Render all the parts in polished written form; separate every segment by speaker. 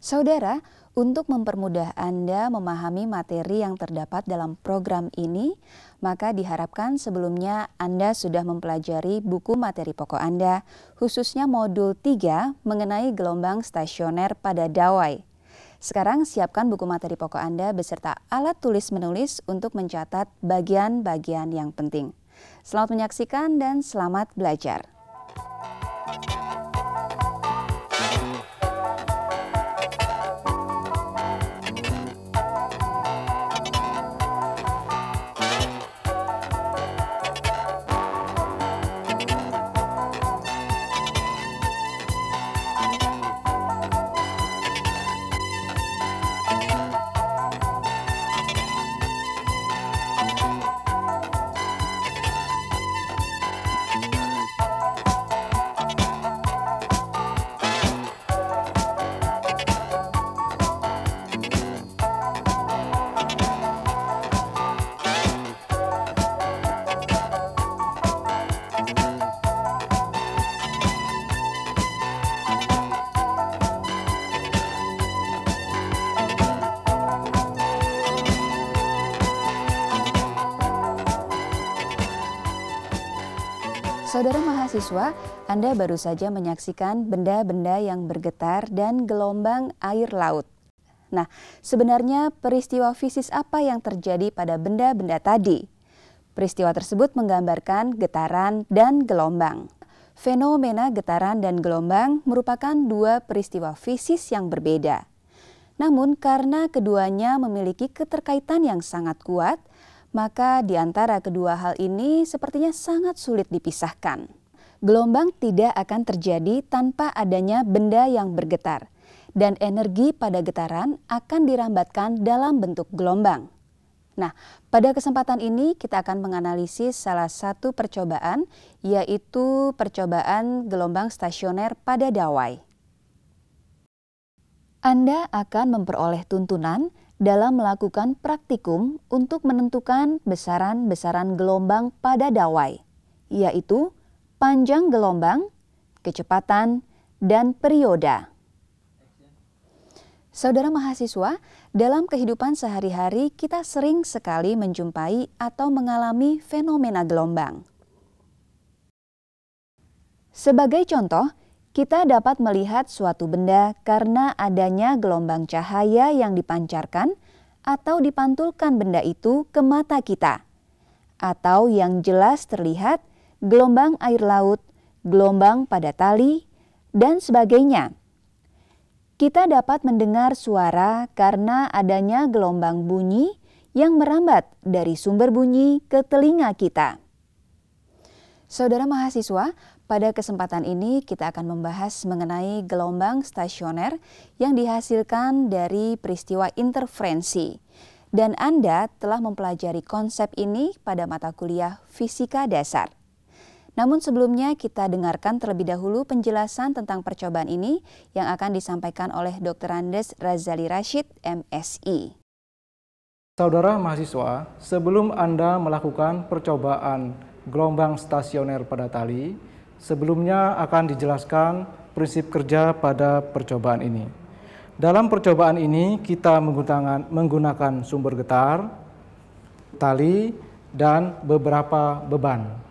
Speaker 1: Saudara, untuk mempermudah Anda memahami materi yang terdapat dalam program ini, maka diharapkan sebelumnya Anda sudah mempelajari buku materi pokok Anda, khususnya modul 3 mengenai gelombang stasioner pada dawai. Sekarang siapkan buku materi pokok Anda beserta alat tulis menulis untuk mencatat bagian-bagian yang penting. Selamat menyaksikan dan selamat belajar. Saudara mahasiswa, Anda baru saja menyaksikan benda-benda yang bergetar dan gelombang air laut. Nah, sebenarnya peristiwa fisik apa yang terjadi pada benda-benda tadi? Peristiwa tersebut menggambarkan getaran dan gelombang. Fenomena getaran dan gelombang merupakan dua peristiwa fisik yang berbeda. Namun karena keduanya memiliki keterkaitan yang sangat kuat, maka di antara kedua hal ini sepertinya sangat sulit dipisahkan. Gelombang tidak akan terjadi tanpa adanya benda yang bergetar, dan energi pada getaran akan dirambatkan dalam bentuk gelombang. Nah, pada kesempatan ini kita akan menganalisis salah satu percobaan, yaitu percobaan gelombang stasioner pada dawai. Anda akan memperoleh tuntunan dalam melakukan praktikum untuk menentukan besaran-besaran gelombang pada dawai, yaitu panjang gelombang, kecepatan, dan perioda. Saudara mahasiswa, dalam kehidupan sehari-hari kita sering sekali menjumpai atau mengalami fenomena gelombang. Sebagai contoh, kita dapat melihat suatu benda karena adanya gelombang cahaya yang dipancarkan atau dipantulkan benda itu ke mata kita. Atau yang jelas terlihat gelombang air laut, gelombang pada tali, dan sebagainya. Kita dapat mendengar suara karena adanya gelombang bunyi yang merambat dari sumber bunyi ke telinga kita. Saudara mahasiswa, pada kesempatan ini kita akan membahas mengenai gelombang stasioner yang dihasilkan dari peristiwa interferensi. Dan Anda telah mempelajari konsep ini pada mata kuliah Fisika Dasar. Namun sebelumnya kita dengarkan terlebih dahulu penjelasan tentang percobaan ini yang akan disampaikan oleh Dr. Andes Razali Rashid, MSI.
Speaker 2: Saudara mahasiswa, sebelum Anda melakukan percobaan gelombang stasioner pada tali, sebelumnya akan dijelaskan prinsip kerja pada percobaan ini. Dalam percobaan ini kita menggunakan sumber getar, tali, dan beberapa beban.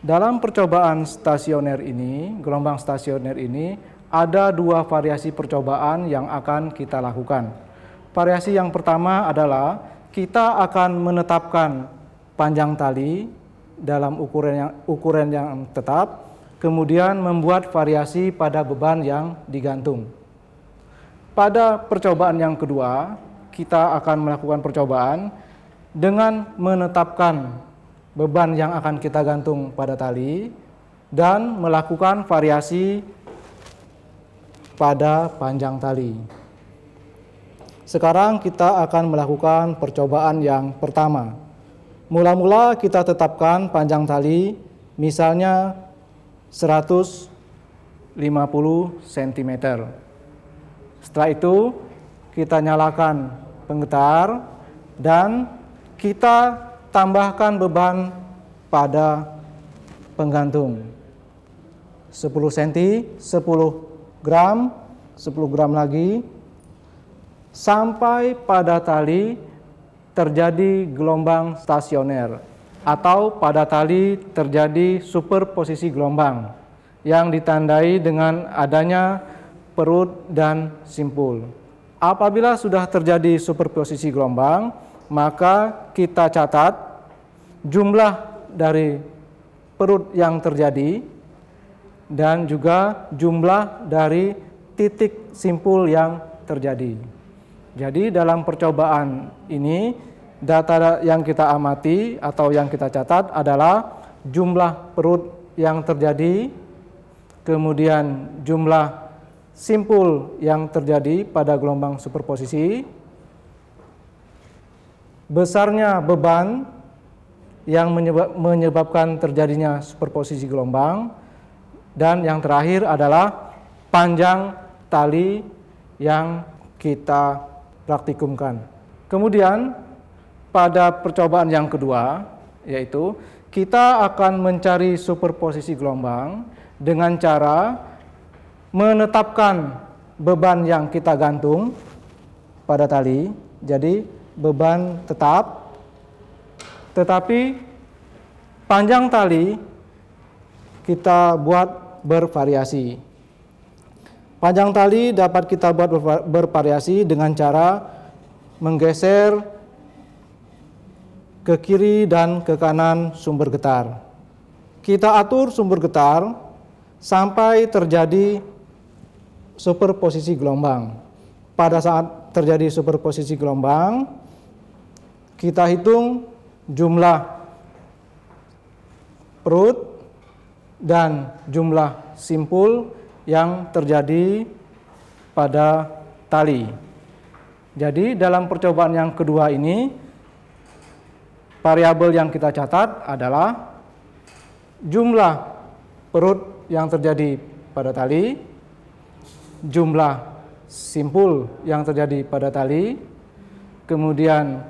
Speaker 2: Dalam percobaan stasioner ini, gelombang stasioner ini, ada dua variasi percobaan yang akan kita lakukan. Variasi yang pertama adalah kita akan menetapkan panjang tali dalam ukuran yang tetap, kemudian membuat variasi pada beban yang digantung. Pada percobaan yang kedua, kita akan melakukan percobaan dengan menetapkan beban yang akan kita gantung pada tali dan melakukan variasi pada panjang tali. Sekarang kita akan melakukan percobaan yang pertama. Mula-mula kita tetapkan panjang tali misalnya 150 cm. Setelah itu kita nyalakan penggetar dan kita tambahkan beban pada penggantung. 10 cm, 10 gram lagi, sampai pada tali terjadi gelombang stasioner atau pada tali terjadi superposisi gelombang yang ditandai dengan adanya perut dan simpul. Apabila sudah terjadi superposisi gelombang, maka kita catat jumlah dari perut yang terjadi dan juga jumlah dari titik simpul yang terjadi. Jadi dalam percobaan ini data yang kita amati atau yang kita catat adalah jumlah perut yang terjadi, kemudian jumlah simpul yang terjadi pada gelombang superposisi, besarnya beban yang menyebabkan terjadinya superposisi gelombang, dan yang terakhir adalah panjang tali yang kita praktikumkan. Kemudian pada percobaan yang kedua, yaitu kita akan mencari superposisi gelombang dengan cara menetapkan beban yang kita gantung pada tali. Jadi beban tetap, tetapi panjang tali kita buat bervariasi. Panjang tali dapat kita buat bervariasi dengan cara menggeser ke kiri dan ke kanan sumber getar. Kita atur sumber getar sampai terjadi superposisi gelombang. Pada saat terjadi superposisi gelombang, kita hitung jumlah perut dan jumlah simpul yang terjadi pada tali. Jadi dalam percobaan yang kedua ini, variabel yang kita catat adalah jumlah perut yang terjadi pada tali, jumlah simpul yang terjadi pada tali, kemudian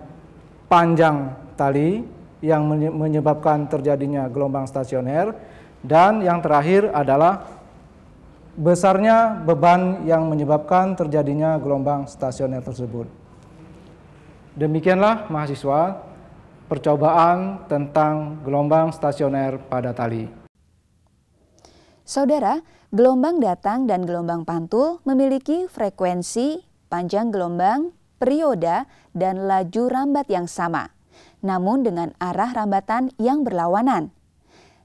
Speaker 2: panjang tali yang menyebabkan terjadinya gelombang stasioner, dan yang terakhir adalah besarnya beban yang menyebabkan terjadinya gelombang stasioner tersebut. Demikianlah mahasiswa percobaan tentang gelombang stasioner pada tali.
Speaker 1: Saudara, gelombang datang dan gelombang pantul memiliki frekuensi, panjang gelombang, periode, dan laju rambat yang sama, namun dengan arah rambatan yang berlawanan.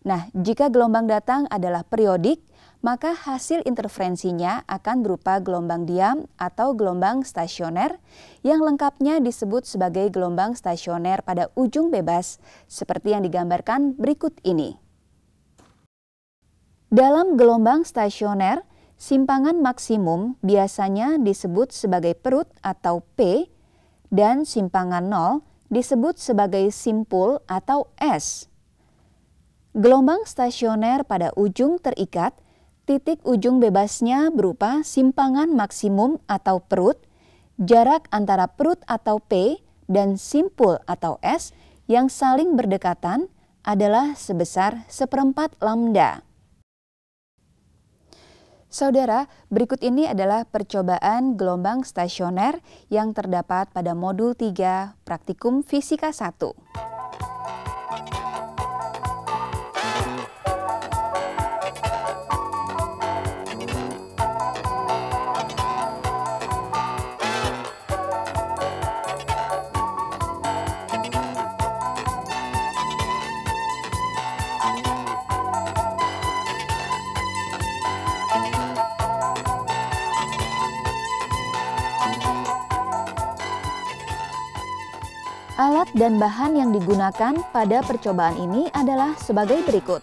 Speaker 1: Nah, jika gelombang datang adalah periodik, maka hasil interferensinya akan berupa gelombang diam atau gelombang stasioner yang lengkapnya disebut sebagai gelombang stasioner pada ujung bebas, seperti yang digambarkan berikut ini. Dalam gelombang stasioner, simpangan maksimum biasanya disebut sebagai perut atau P, dan simpangan nol disebut sebagai simpul atau S. Gelombang stasioner pada ujung terikat, titik ujung bebasnya berupa simpangan maksimum atau perut, jarak antara perut atau P dan simpul atau S yang saling berdekatan adalah sebesar 1/4 lambda. Saudara, berikut ini adalah percobaan gelombang stasioner yang terdapat pada modul 3 Praktikum Fisika 1. Alat dan bahan yang digunakan pada percobaan ini adalah sebagai berikut.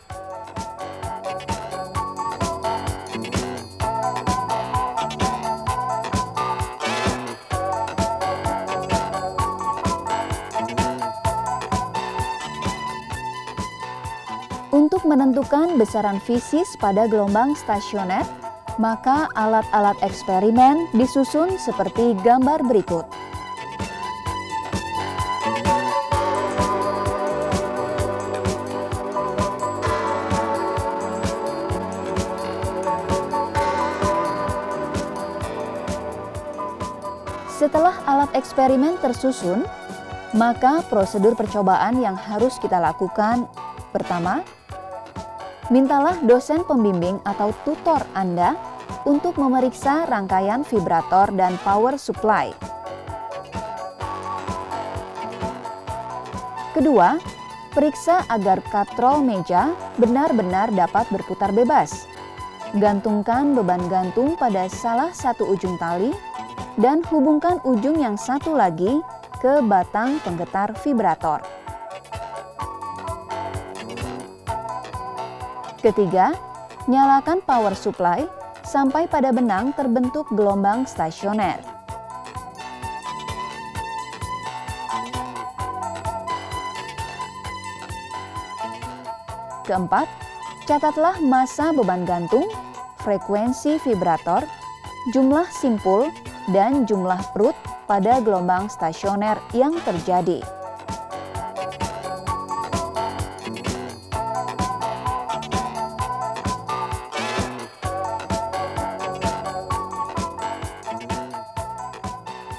Speaker 1: Untuk menentukan besaran fisis pada gelombang stasioner, maka alat-alat eksperimen disusun seperti gambar berikut. Setelah alat eksperimen tersusun, maka prosedur percobaan yang harus kita lakukan: pertama, mintalah dosen pembimbing atau tutor Anda untuk memeriksa rangkaian vibrator dan power supply. Kedua, periksa agar katrol meja benar-benar dapat berputar bebas. Gantungkan beban gantung pada salah satu ujung tali dan hubungkan ujung yang satu lagi ke batang penggetar vibrator. Ketiga, nyalakan power supply sampai pada benang terbentuk gelombang stasioner. Keempat, catatlah massa beban gantung, frekuensi vibrator, jumlah simpul, dan jumlah perut pada gelombang stasioner yang terjadi.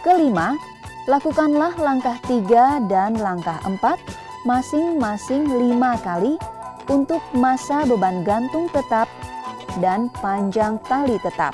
Speaker 1: Kelima, lakukanlah langkah 3 dan langkah 4 masing-masing 5 kali untuk massa beban gantung tetap dan panjang tali tetap.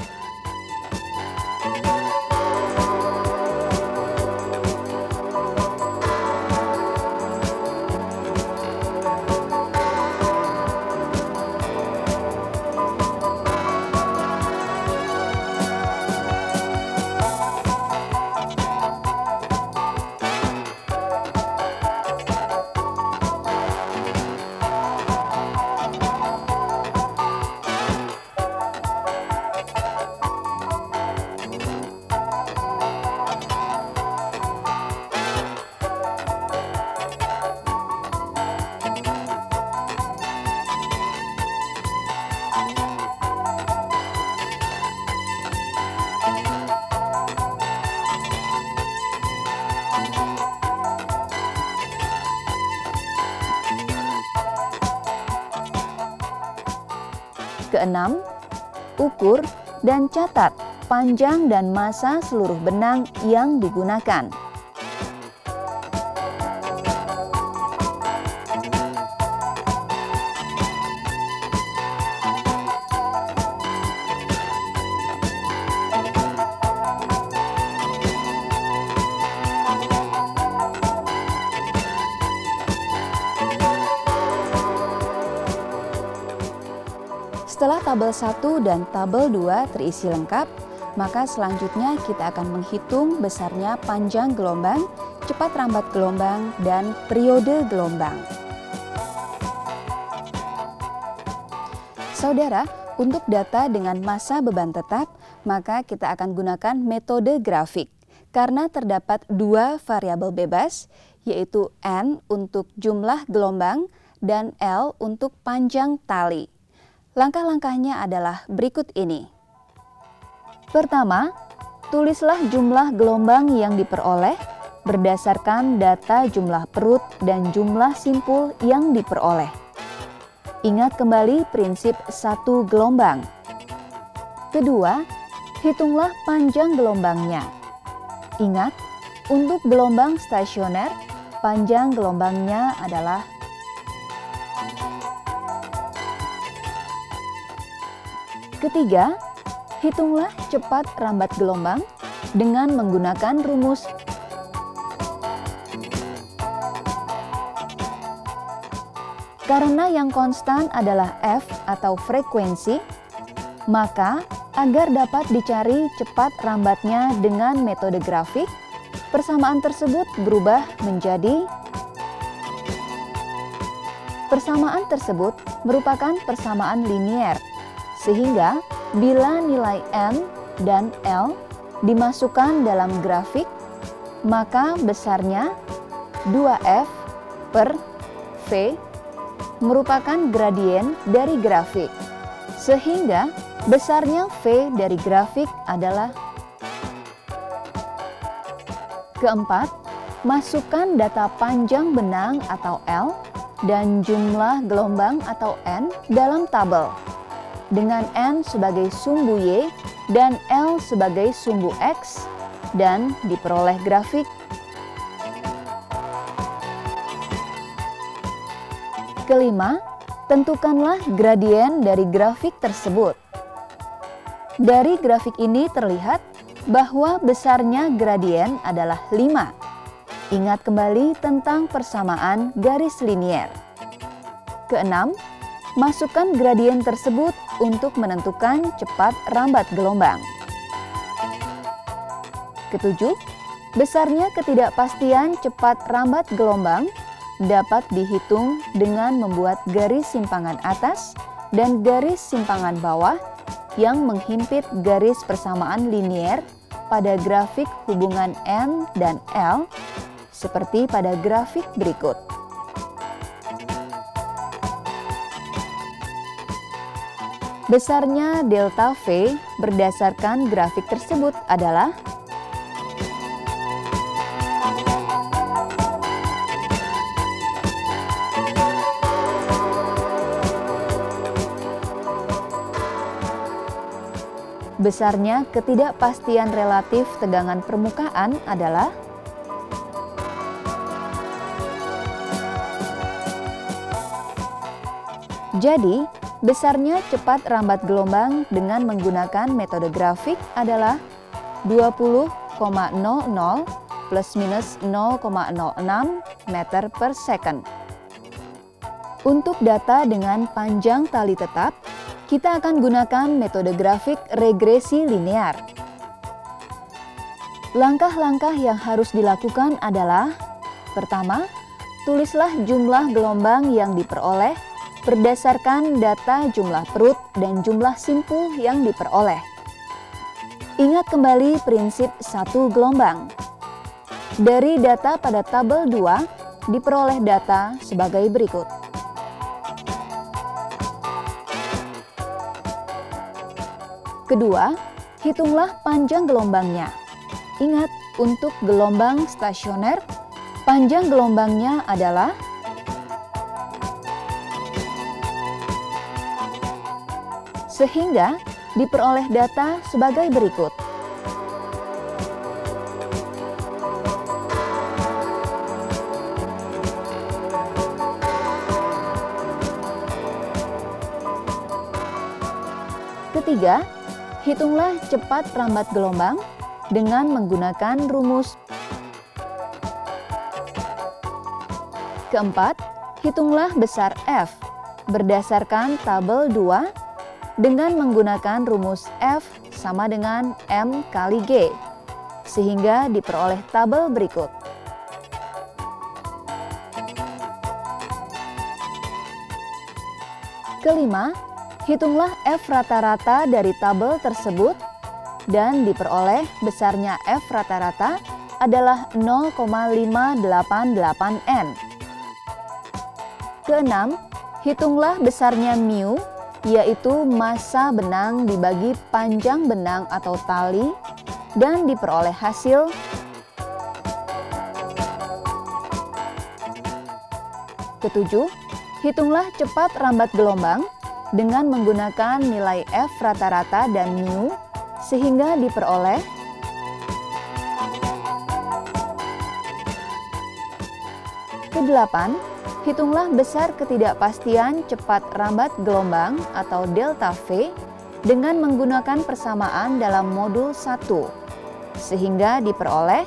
Speaker 1: Keenam, ukur dan catat panjang dan massa seluruh benang yang digunakan. Setelah tabel 1 dan tabel 2 terisi lengkap, maka selanjutnya kita akan menghitung besarnya panjang gelombang, cepat rambat gelombang, dan periode gelombang. Saudara, untuk data dengan massa beban tetap, maka kita akan gunakan metode grafik. Karena terdapat 2 variabel bebas, yaitu N untuk jumlah gelombang dan L untuk panjang tali. Langkah-langkahnya adalah berikut ini. Pertama, tulislah jumlah gelombang yang diperoleh berdasarkan data jumlah perut dan jumlah simpul yang diperoleh. Ingat kembali prinsip satu gelombang. Kedua, hitunglah panjang gelombangnya. Ingat, untuk gelombang stasioner, panjang gelombangnya adalah Ketiga, hitunglah cepat rambat gelombang dengan menggunakan rumus karena yang konstan adalah F atau frekuensi, maka agar dapat dicari cepat rambatnya dengan metode grafik, persamaan tersebut berubah menjadi persamaan tersebut merupakan persamaan linier. Sehingga bila nilai N dan L dimasukkan dalam grafik, maka besarnya 2F per V merupakan gradien dari grafik. Sehingga besarnya V dari grafik adalah. Keempat, masukkan data panjang benang atau L dan jumlah gelombang atau N dalam tabel. Dengan N sebagai sumbu Y dan L sebagai sumbu X, dan diperoleh grafik. Kelima, tentukanlah gradien dari grafik tersebut. Dari grafik ini terlihat bahwa besarnya gradien adalah 5. Ingat kembali tentang persamaan garis linier. Keenam, masukkan gradien tersebut untuk menentukan cepat rambat gelombang. Ketujuh, besarnya ketidakpastian cepat rambat gelombang dapat dihitung dengan membuat garis simpangan atas dan garis simpangan bawah yang menghimpit garis persamaan linier pada grafik hubungan N dan L seperti pada grafik berikut. Besarnya delta V berdasarkan grafik tersebut adalah besarnya ketidakpastian relatif tegangan permukaan adalah jadi, besarnya cepat rambat gelombang dengan menggunakan metode grafik adalah 20,00 plus minus 0,06 meter per second. Untuk data dengan panjang tali tetap, kita akan gunakan metode grafik regresi linear. Langkah-langkah yang harus dilakukan adalah: pertama, tulislah jumlah gelombang yang diperoleh berdasarkan data jumlah perut dan jumlah simpul yang diperoleh. Ingat kembali prinsip satu gelombang. Dari data pada tabel 2, diperoleh data sebagai berikut. Kedua, hitunglah panjang gelombangnya. Ingat, untuk gelombang stasioner, panjang gelombangnya adalah sehingga diperoleh data sebagai berikut. Ketiga, hitunglah cepat rambat gelombang dengan menggunakan rumus. Keempat, hitunglah besar F berdasarkan tabel 2 dengan menggunakan rumus F sama dengan M kali G, sehingga diperoleh tabel berikut. Kelima, hitunglah F rata-rata dari tabel tersebut dan diperoleh besarnya F rata-rata adalah 0,588 N. Keenam, hitunglah besarnya mu, yaitu massa benang dibagi panjang benang atau tali, dan diperoleh hasil ketujuh, hitunglah cepat rambat gelombang dengan menggunakan nilai F rata-rata dan mu, sehingga diperoleh kedelapan, hitunglah besar ketidakpastian cepat rambat gelombang atau delta V dengan menggunakan persamaan dalam modul 1, sehingga diperoleh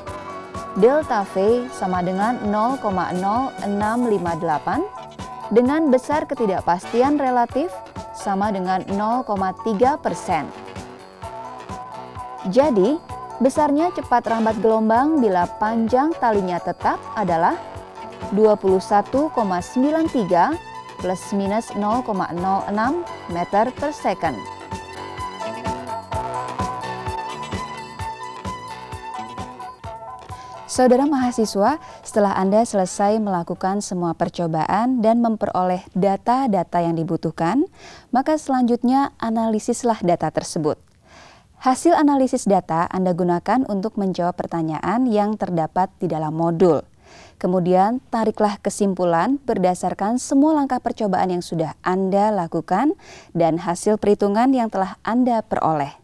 Speaker 1: delta V sama dengan 0,0658 dengan besar ketidakpastian relatif sama dengan 0,3%. Jadi, besarnya cepat rambat gelombang bila panjang talinya tetap adalah 21,93 plus minus 0,06 meter per second. Saudara mahasiswa, setelah Anda selesai melakukan semua percobaan dan memperoleh data-data yang dibutuhkan, maka selanjutnya analisislah data tersebut. Hasil analisis data Anda gunakan untuk menjawab pertanyaan yang terdapat di dalam modul. Kemudian tariklah kesimpulan berdasarkan semua langkah percobaan yang sudah Anda lakukan dan hasil perhitungan yang telah Anda peroleh.